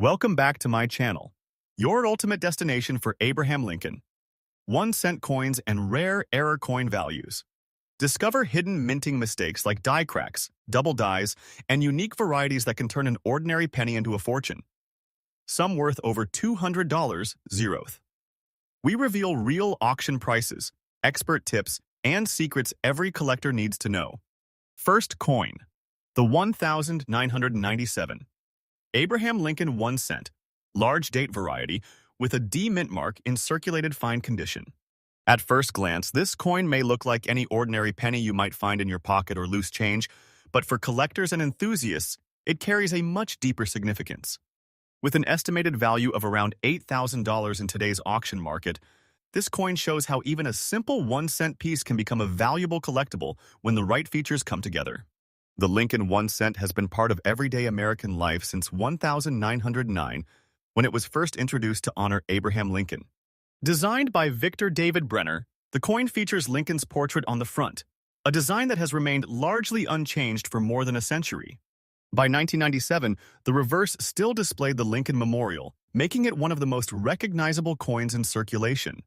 Welcome back to my channel, your ultimate destination for Abraham Lincoln. 1-cent coins and rare error coin values. Discover hidden minting mistakes like die cracks, double dies, and unique varieties that can turn an ordinary penny into a fortune. Some worth over $200, zeroth. We reveal real auction prices, expert tips, and secrets every collector needs to know. First coin, the 1997. Abraham Lincoln 1 cent, large date variety, with a D mint mark in circulated fine condition. At first glance, this coin may look like any ordinary penny you might find in your pocket or loose change, but for collectors and enthusiasts, it carries a much deeper significance. With an estimated value of around $8,000 in today's auction market, this coin shows how even a simple 1-cent piece can become a valuable collectible when the right features come together. The Lincoln 1 cent has been part of everyday American life since 1909, when it was first introduced to honor Abraham Lincoln. Designed by Victor David Brenner, the coin features Lincoln's portrait on the front, a design that has remained largely unchanged for more than a century. By 1997, the reverse still displayed the Lincoln Memorial, making it one of the most recognizable coins in circulation.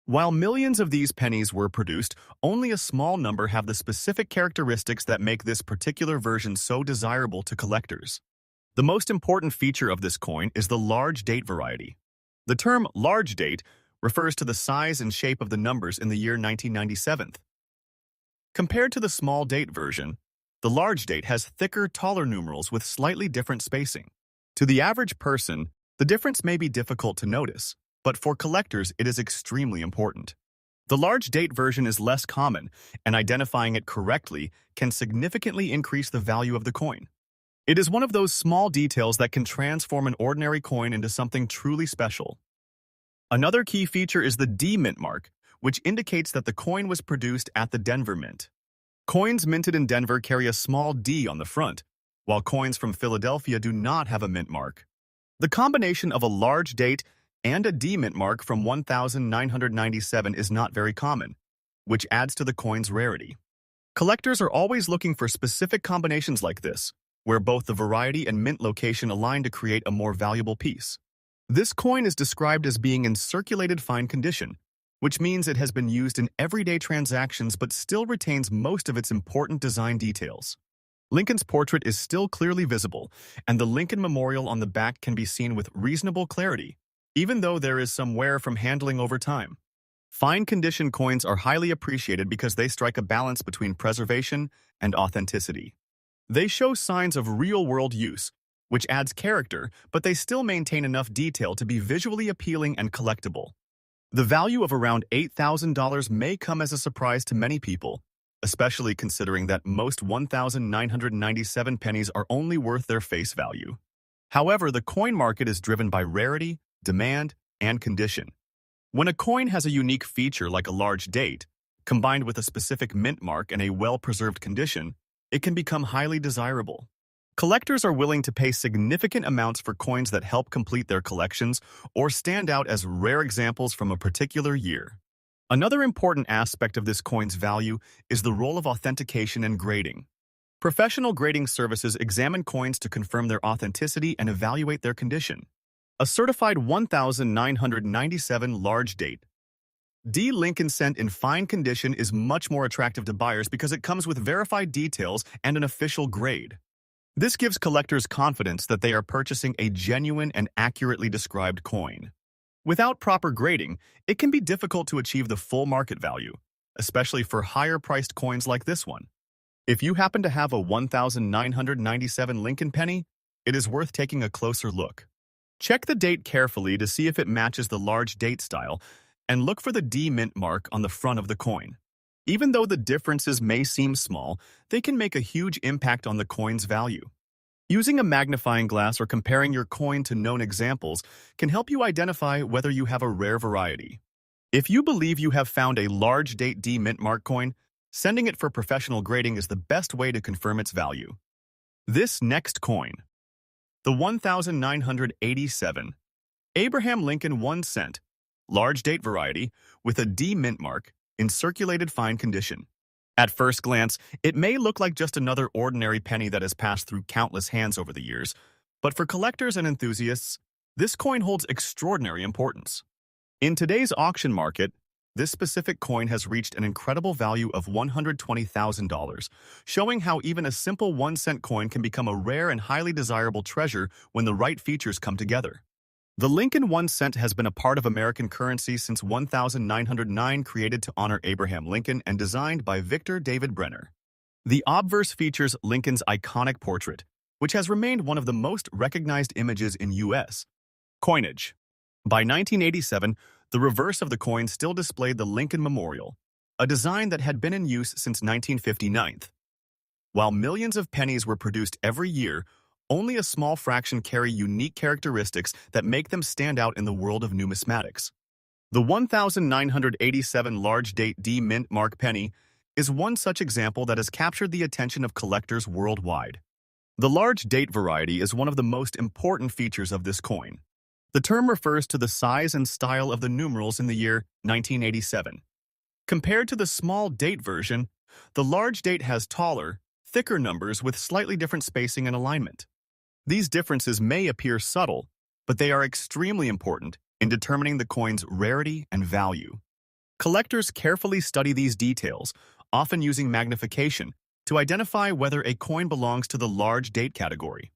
While millions of these pennies were produced, only a small number have the specific characteristics that make this particular version so desirable to collectors. The most important feature of this coin is the large date variety. The term large date refers to the size and shape of the numbers in the year 1997. Compared to the small date version, the large date has thicker, taller numerals with slightly different spacing. To the average person, the difference may be difficult to notice, but for collectors, it is extremely important. The large date version is less common, and identifying it correctly can significantly increase the value of the coin. It is one of those small details that can transform an ordinary coin into something truly special. Another key feature is the D mint mark, which indicates that the coin was produced at the Denver Mint. Coins minted in Denver carry a small D on the front, while coins from Philadelphia do not have a mint mark. The combination of a large date and a D mint mark from 1997 is not very common, which adds to the coin's rarity. Collectors are always looking for specific combinations like this, where both the variety and mint location align to create a more valuable piece. This coin is described as being in circulated fine condition, which means it has been used in everyday transactions but still retains most of its important design details. Lincoln's portrait is still clearly visible, and the Lincoln Memorial on the back can be seen with reasonable clarity, even though there is some wear from handling over time. Fine condition coins are highly appreciated because they strike a balance between preservation and authenticity. They show signs of real-world use, which adds character, but they still maintain enough detail to be visually appealing and collectible. The value of around $8,000 may come as a surprise to many people, especially considering that most 1997 pennies are only worth their face value. However, the coin market is driven by rarity, demand, and condition. When a coin has a unique feature like a large date, combined with a specific mint mark and a well-preserved condition, it can become highly desirable. Collectors are willing to pay significant amounts for coins that help complete their collections or stand out as rare examples from a particular year. Another important aspect of this coin's value is the role of authentication and grading. Professional grading services examine coins to confirm their authenticity and evaluate their condition. A certified 1997 large date D Lincoln cent in fine condition is much more attractive to buyers because it comes with verified details and an official grade. This gives collectors confidence that they are purchasing a genuine and accurately described coin. Without proper grading, it can be difficult to achieve the full market value, especially for higher-priced coins like this one. If you happen to have a 1997 Lincoln penny, it is worth taking a closer look. Check the date carefully to see if it matches the large date style, and look for the D mint mark on the front of the coin. Even though the differences may seem small, they can make a huge impact on the coin's value. Using a magnifying glass or comparing your coin to known examples can help you identify whether you have a rare variety. If you believe you have found a large date D mint mark coin, sending it for professional grading is the best way to confirm its value. This next coin, the 1987 Abraham Lincoln 1 cent, large date variety, with a D mint mark, in circulated fine condition. At first glance, it may look like just another ordinary penny that has passed through countless hands over the years, But for collectors and enthusiasts, this coin holds extraordinary importance. In today's auction market, this specific coin has reached an incredible value of $120,000, showing how even a simple 1-cent coin can become a rare and highly desirable treasure when the right features come together. The Lincoln 1 cent has been a part of American currency since 1909, created to honor Abraham Lincoln and designed by Victor David Brenner. The obverse features Lincoln's iconic portrait, which has remained one of the most recognized images in U.S. coinage. By 1987, the reverse of the coin still displayed the Lincoln Memorial, a design that had been in use since 1959. While millions of pennies were produced every year, only a small fraction carry unique characteristics that make them stand out in the world of numismatics. The 1987 large date D mint mark penny is one such example that has captured the attention of collectors worldwide. The large date variety is one of the most important features of this coin. The term refers to the size and style of the numerals in the year 1987. Compared to the small date version, the large date has taller, thicker numbers with slightly different spacing and alignment. These differences may appear subtle, but they are extremely important in determining the coin's rarity and value. Collectors carefully study these details, often using magnification, to identify whether a coin belongs to the large date category.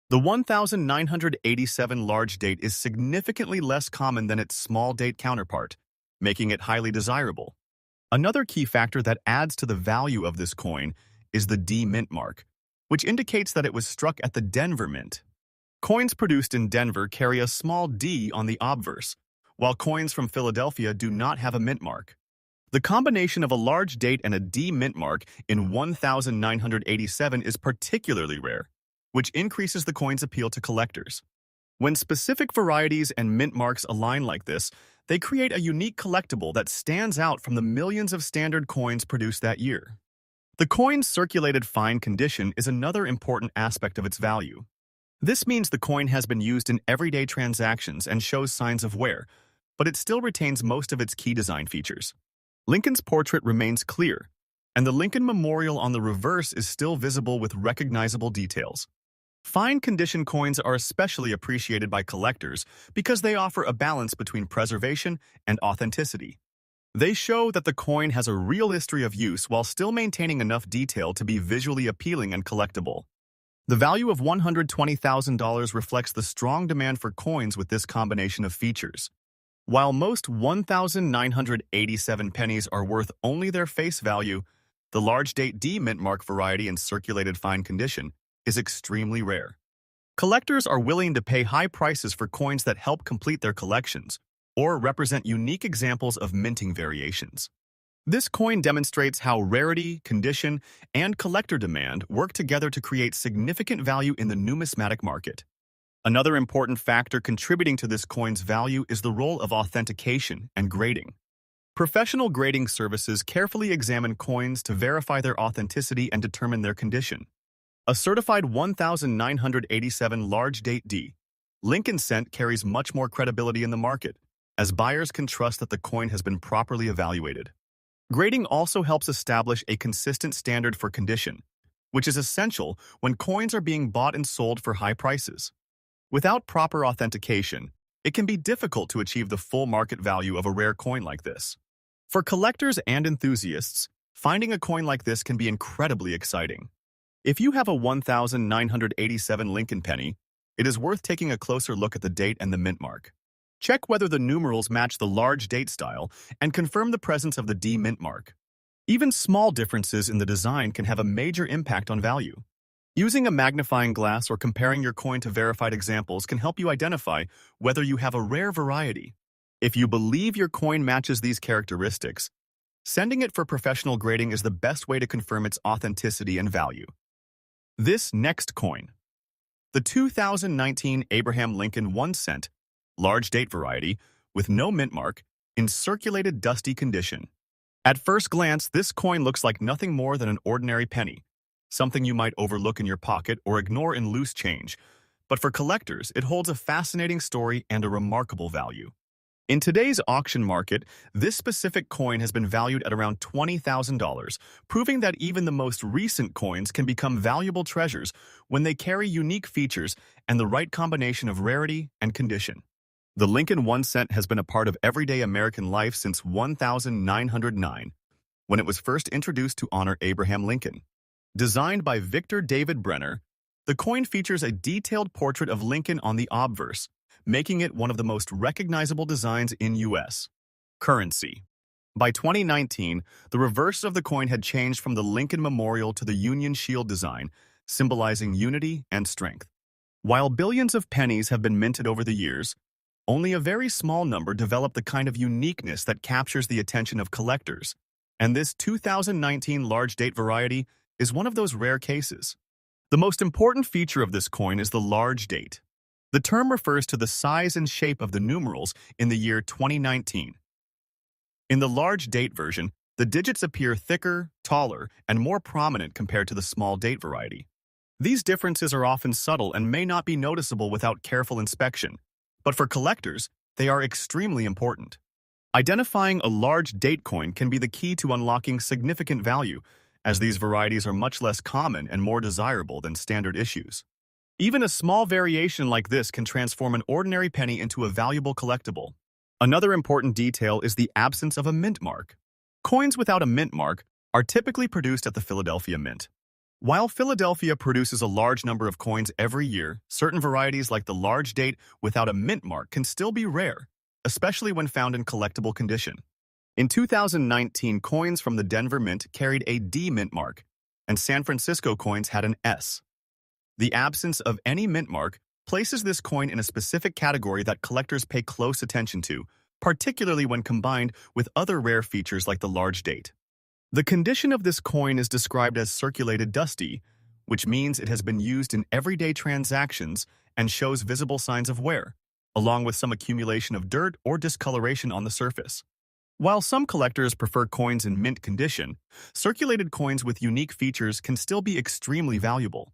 The 1987 large date is significantly less common than its small date counterpart, making it highly desirable. Another key factor that adds to the value of this coin is the D mint mark, which indicates that it was struck at the Denver Mint. Coins produced in Denver carry a small D on the obverse, while coins from Philadelphia do not have a mint mark. The combination of a large date and a D mint mark in 1987 is particularly rare, which increases the coin's appeal to collectors. When specific varieties and mint marks align like this, they create a unique collectible that stands out from the millions of standard coins produced that year. The coin's circulated fine condition is another important aspect of its value. This means the coin has been used in everyday transactions and shows signs of wear, but it still retains most of its key design features. Lincoln's portrait remains clear, and the Lincoln Memorial on the reverse is still visible with recognizable details. Fine condition coins are especially appreciated by collectors because they offer a balance between preservation and authenticity. They show that the coin has a real history of use while still maintaining enough detail to be visually appealing and collectible. The value of $120,000 reflects the strong demand for coins with this combination of features. While most 1987 pennies are worth only their face value, the large date D mint mark variety in circulated fine condition is extremely rare. Collectors are willing to pay high prices for coins that help complete their collections or represent unique examples of minting variations. This coin demonstrates how rarity, condition, and collector demand work together to create significant value in the numismatic market. Another important factor contributing to this coin's value is the role of authentication and grading. Professional grading services carefully examine coins to verify their authenticity and determine their condition. A certified 1987 large date D Lincoln cent carries much more credibility in the market, as buyers can trust that the coin has been properly evaluated. Grading also helps establish a consistent standard for condition, which is essential when coins are being bought and sold for high prices. Without proper authentication, it can be difficult to achieve the full market value of a rare coin like this. For collectors and enthusiasts, finding a coin like this can be incredibly exciting. If you have a 1987 Lincoln penny, it is worth taking a closer look at the date and the mint mark. Check whether the numerals match the large date style and confirm the presence of the D mint mark. Even small differences in the design can have a major impact on value. Using a magnifying glass or comparing your coin to verified examples can help you identify whether you have a rare variety. If you believe your coin matches these characteristics, sending it for professional grading is the best way to confirm its authenticity and value. This next coin. The 2019 Abraham Lincoln 1 cent, large date variety, with no mint mark, in circulated dusty condition. At first glance, this coin looks like nothing more than an ordinary penny, something you might overlook in your pocket or ignore in loose change. But for collectors, it holds a fascinating story and a remarkable value. In today's auction market, this specific coin has been valued at around $20,000, proving that even the most recent coins can become valuable treasures when they carry unique features and the right combination of rarity and condition. The Lincoln 1 cent has been a part of everyday American life since 1909, when it was first introduced to honor Abraham Lincoln. Designed by Victor David Brenner, the coin features a detailed portrait of Lincoln on the obverse, making it one of the most recognizable designs in U.S. currency. By 2019, the reverse of the coin had changed from the Lincoln Memorial to the Union Shield design, symbolizing unity and strength. While billions of pennies have been minted over the years, only a very small number develop the kind of uniqueness that captures the attention of collectors, and this 2019 large date variety is one of those rare cases. The most important feature of this coin is the large date. The term refers to the size and shape of the numerals in the year 2019. In the large date version, the digits appear thicker, taller, and more prominent compared to the small date variety. These differences are often subtle and may not be noticeable without careful inspection, but for collectors, they are extremely important. Identifying a large date coin can be the key to unlocking significant value, as these varieties are much less common and more desirable than standard issues. Even a small variation like this can transform an ordinary penny into a valuable collectible. Another important detail is the absence of a mint mark. Coins without a mint mark are typically produced at the Philadelphia Mint. While Philadelphia produces a large number of coins every year, certain varieties like the large date without a mint mark can still be rare, especially when found in collectible condition. In 2019, coins from the Denver Mint carried a D mint mark, and San Francisco coins had an S. The absence of any mint mark places this coin in a specific category that collectors pay close attention to, particularly when combined with other rare features like the large date. The condition of this coin is described as circulated dusty, which means it has been used in everyday transactions and shows visible signs of wear, along with some accumulation of dirt or discoloration on the surface. While some collectors prefer coins in mint condition, circulated coins with unique features can still be extremely valuable.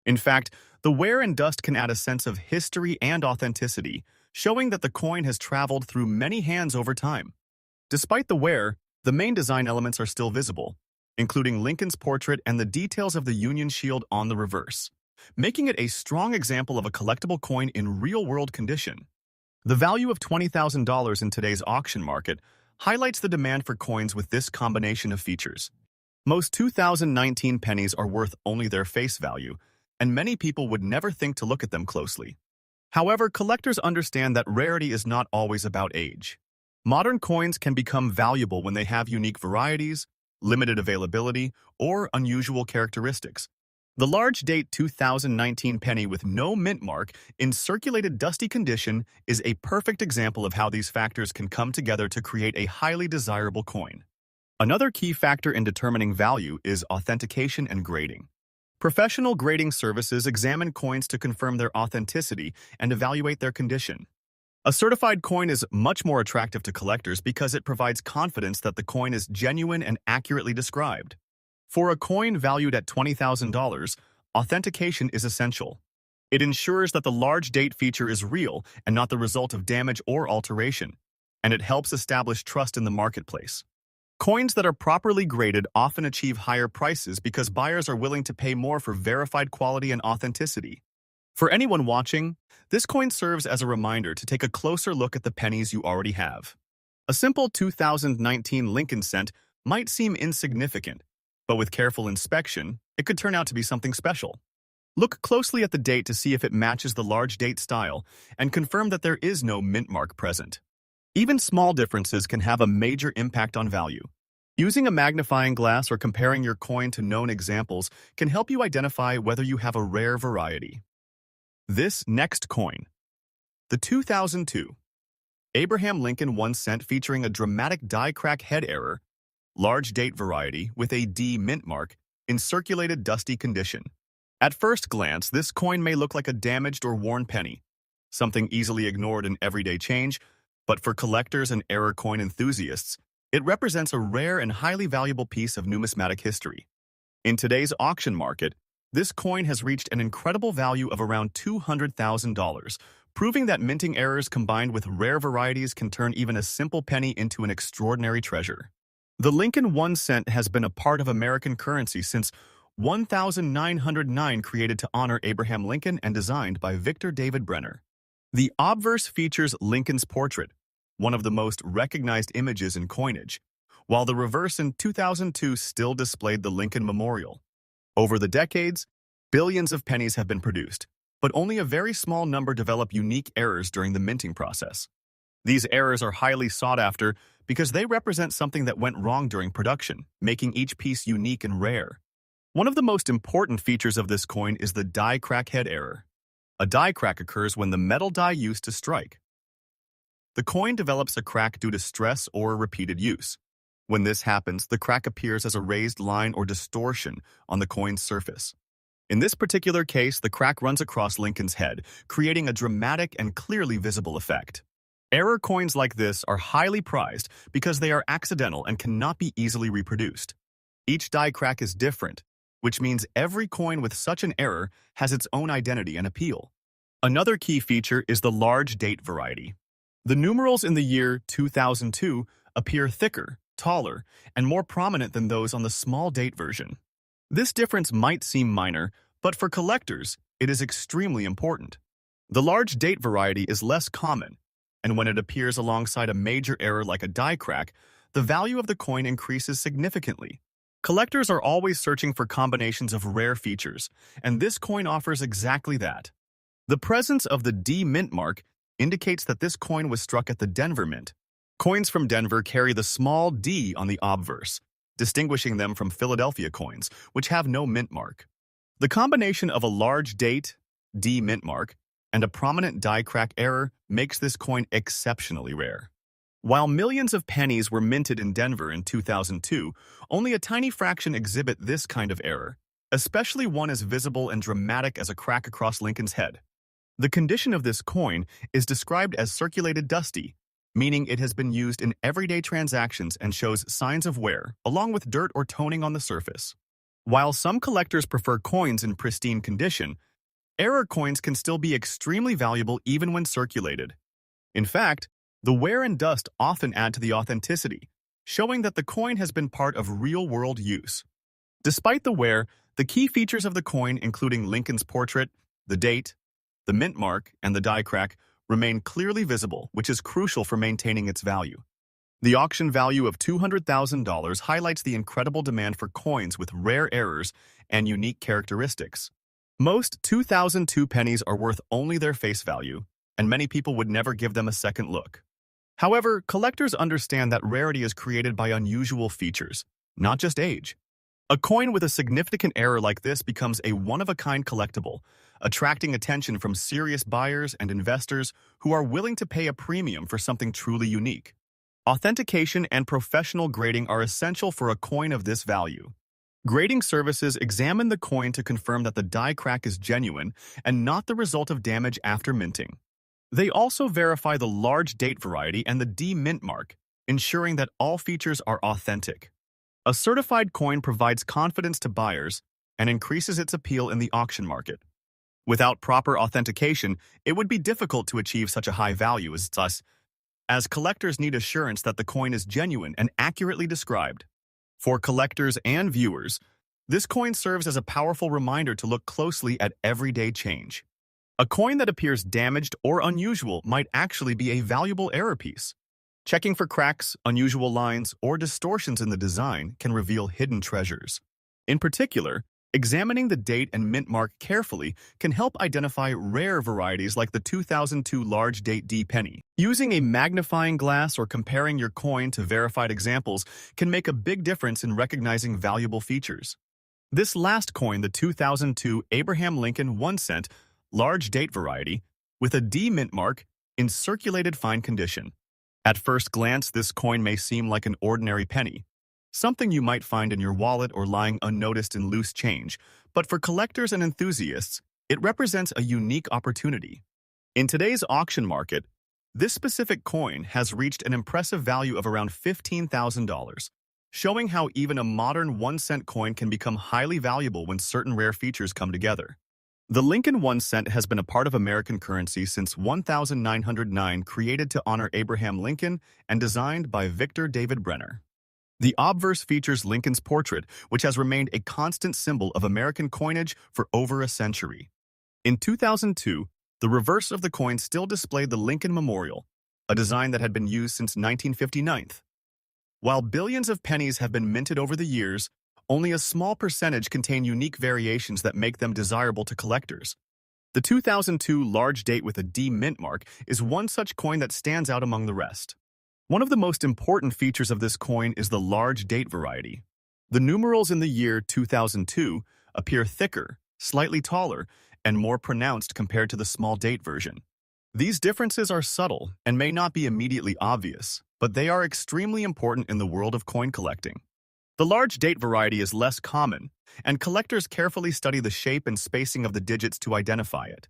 In fact, the wear and dust can add a sense of history and authenticity, showing that the coin has traveled through many hands over time. Despite the wear, the main design elements are still visible, including Lincoln's portrait and the details of the Union Shield on the reverse, making it a strong example of a collectible coin in real-world condition. The value of $20,000 in today's auction market highlights the demand for coins with this combination of features. Most 2019 pennies are worth only their face value, and many people would never think to look at them closely. However, collectors understand that rarity is not always about age. Modern coins can become valuable when they have unique varieties, limited availability, or unusual characteristics. The large date 2019 penny with no mint mark in circulated dusty condition is a perfect example of how these factors can come together to create a highly desirable coin. Another key factor in determining value is authentication and grading. Professional grading services examine coins to confirm their authenticity and evaluate their condition. A certified coin is much more attractive to collectors because it provides confidence that the coin is genuine and accurately described. For a coin valued at $20,000, authentication is essential. It ensures that the large date feature is real and not the result of damage or alteration, and it helps establish trust in the marketplace. Coins that are properly graded often achieve higher prices because buyers are willing to pay more for verified quality and authenticity. For anyone watching, this coin serves as a reminder to take a closer look at the pennies you already have. A simple 2019 Lincoln cent might seem insignificant, but with careful inspection, it could turn out to be something special. Look closely at the date to see if it matches the large date style and confirm that there is no mint mark present. Even small differences can have a major impact on value. Using a magnifying glass or comparing your coin to known examples can help you identify whether you have a rare variety. This next coin, the 2002 Abraham Lincoln 1 cent featuring a dramatic die crack head error, large date variety with a D mint mark in circulated dusty condition. At first glance, this coin may look like a damaged or worn penny, something easily ignored in everyday change, but for collectors and error coin enthusiasts, it represents a rare and highly valuable piece of numismatic history. In today's auction market, this coin has reached an incredible value of around $200,000, proving that minting errors combined with rare varieties can turn even a simple penny into an extraordinary treasure. The Lincoln 1 cent has been a part of American currency since 1909, created to honor Abraham Lincoln and designed by Victor David Brenner. The obverse features Lincoln's portrait, one of the most recognized images in coinage, while the reverse in 2002 still displayed the Lincoln Memorial. Over the decades, billions of pennies have been produced, but only a very small number develop unique errors during the minting process. These errors are highly sought after because they represent something that went wrong during production, making each piece unique and rare. One of the most important features of this coin is the die crack head error. A die crack occurs when the metal die used to strike. The coin develops a crack due to stress or repeated use. When this happens, the crack appears as a raised line or distortion on the coin's surface. In this particular case, the crack runs across Lincoln's head, creating a dramatic and clearly visible effect. Error coins like this are highly prized because they are accidental and cannot be easily reproduced. Each die crack is different, which means every coin with such an error has its own identity and appeal. Another key feature is the large date variety. The numerals in the year 2002 appear thicker, taller, and more prominent than those on the small date version. This difference might seem minor, but for collectors, it is extremely important. The large date variety is less common, and when it appears alongside a major error like a die crack, the value of the coin increases significantly. Collectors are always searching for combinations of rare features, and this coin offers exactly that. The presence of the D mint mark indicates that this coin was struck at the Denver Mint. Coins from Denver carry the small d on the obverse, distinguishing them from Philadelphia coins, which have no mint mark. The combination of a large date, D mint mark, and a prominent die crack error makes this coin exceptionally rare. While millions of pennies were minted in Denver in 2002, only a tiny fraction exhibit this kind of error, especially one as visible and dramatic as a crack across Lincoln's head. The condition of this coin is described as circulated dusty, meaning it has been used in everyday transactions and shows signs of wear, along with dirt or toning on the surface. While some collectors prefer coins in pristine condition, error coins can still be extremely valuable even when circulated. In fact, the wear and dust often add to the authenticity, showing that the coin has been part of real-world use. Despite the wear, the key features of the coin, including Lincoln's portrait, the date, the mint mark, and the die crack, remain clearly visible, which is crucial for maintaining its value. The auction value of $200,000 highlights the incredible demand for coins with rare errors and unique characteristics. Most 2002 pennies are worth only their face value, and many people would never give them a second look. However, collectors understand that rarity is created by unusual features, not just age. A coin with a significant error like this becomes a one-of-a-kind collectible, attracting attention from serious buyers and investors who are willing to pay a premium for something truly unique. Authentication and professional grading are essential for a coin of this value. Grading services examine the coin to confirm that the die crack is genuine and not the result of damage after minting. They also verify the large date variety and the D mint mark, ensuring that all features are authentic. A certified coin provides confidence to buyers and increases its appeal in the auction market. Without proper authentication, it would be difficult to achieve such a high value as collectors need assurance that the coin is genuine and accurately described. For collectors and viewers, this coin serves as a powerful reminder to look closely at everyday change. A coin that appears damaged or unusual might actually be a valuable error piece. Checking for cracks, unusual lines, or distortions in the design can reveal hidden treasures. In particular, examining the date and mint mark carefully can help identify rare varieties like the 2002 large date D penny. Using a magnifying glass or comparing your coin to verified examples can make a big difference in recognizing valuable features. This last coin, the 2002 Abraham Lincoln 1 cent large date variety, with a D mint mark, in circulated fine condition. At first glance, this coin may seem like an ordinary penny, something you might find in your wallet or lying unnoticed in loose change, but for collectors and enthusiasts, it represents a unique opportunity. In today's auction market, this specific coin has reached an impressive value of around $15,000, showing how even a modern 1 cent coin can become highly valuable when certain rare features come together. The Lincoln 1 cent has been a part of American currency since 1909, created to honor Abraham Lincoln and designed by Victor David Brenner. The obverse features Lincoln's portrait, which has remained a constant symbol of American coinage for over a century. In 2002, the reverse of the coin still displayed the Lincoln Memorial, a design that had been used since 1959. While billions of pennies have been minted over the years, only a small percentage contain unique variations that make them desirable to collectors. The 2002 large date with a D mint mark is one such coin that stands out among the rest. One of the most important features of this coin is the large date variety. The numerals in the year 2002 appear thicker, slightly taller, and more pronounced compared to the small date version. These differences are subtle and may not be immediately obvious, but they are extremely important in the world of coin collecting. The large date variety is less common, and collectors carefully study the shape and spacing of the digits to identify it.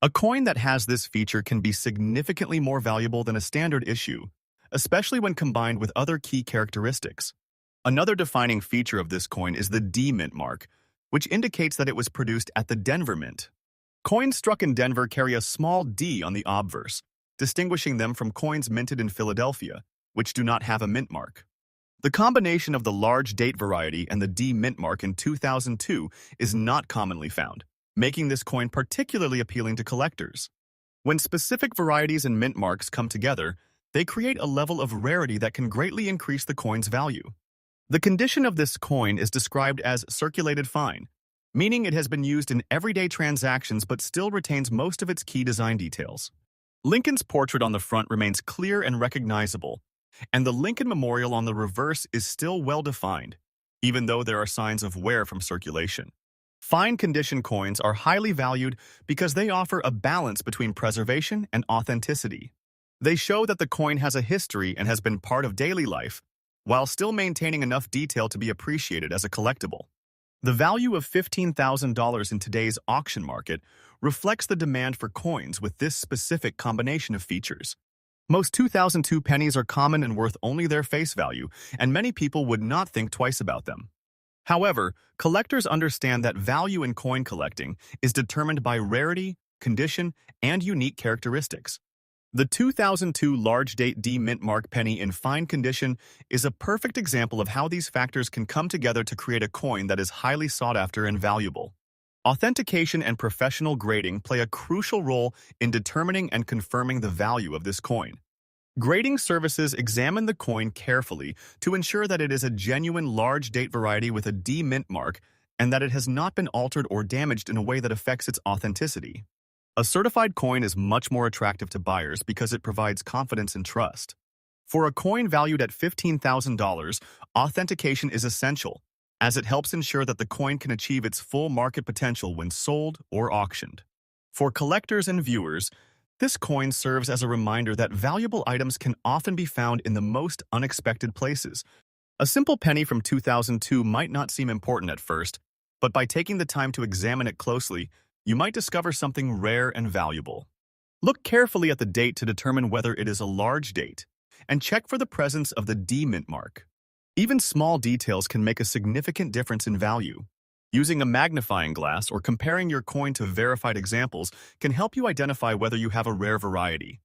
A coin that has this feature can be significantly more valuable than a standard issue, especially when combined with other key characteristics. Another defining feature of this coin is the D mint mark, which indicates that it was produced at the Denver Mint. Coins struck in Denver carry a small D on the obverse, distinguishing them from coins minted in Philadelphia, which do not have a mint mark. The combination of the large date variety and the D mint mark in 2002 is not commonly found, making this coin particularly appealing to collectors. When specific varieties and mint marks come together, they create a level of rarity that can greatly increase the coin's value. The condition of this coin is described as circulated fine, meaning it has been used in everyday transactions but still retains most of its key design details. Lincoln's portrait on the front remains clear and recognizable, and the Lincoln Memorial on the reverse is still well-defined, even though there are signs of wear from circulation. Fine condition coins are highly valued because they offer a balance between preservation and authenticity. They show that the coin has a history and has been part of daily life, while still maintaining enough detail to be appreciated as a collectible. The value of $15,000 in today's auction market reflects the demand for coins with this specific combination of features. Most 2002 pennies are common and worth only their face value, and many people would not think twice about them. However, collectors understand that value in coin collecting is determined by rarity, condition, and unique characteristics. The 2002 large date D mint mark penny in fine condition is a perfect example of how these factors can come together to create a coin that is highly sought after and valuable. Authentication and professional grading play a crucial role in determining and confirming the value of this coin. Grading services examine the coin carefully to ensure that it is a genuine large date variety with a D mint mark and that it has not been altered or damaged in a way that affects its authenticity. A certified coin is much more attractive to buyers because it provides confidence and trust. For a coin valued at $15,000, authentication is essential, as it helps ensure that the coin can achieve its full market potential when sold or auctioned. For collectors and viewers, this coin serves as a reminder that valuable items can often be found in the most unexpected places. A simple penny from 2002 might not seem important at first, but by taking the time to examine it closely, you might discover something rare and valuable. Look carefully at the date to determine whether it is a large date, and check for the presence of the D mint mark. Even small details can make a significant difference in value. Using a magnifying glass or comparing your coin to verified examples can help you identify whether you have a rare variety.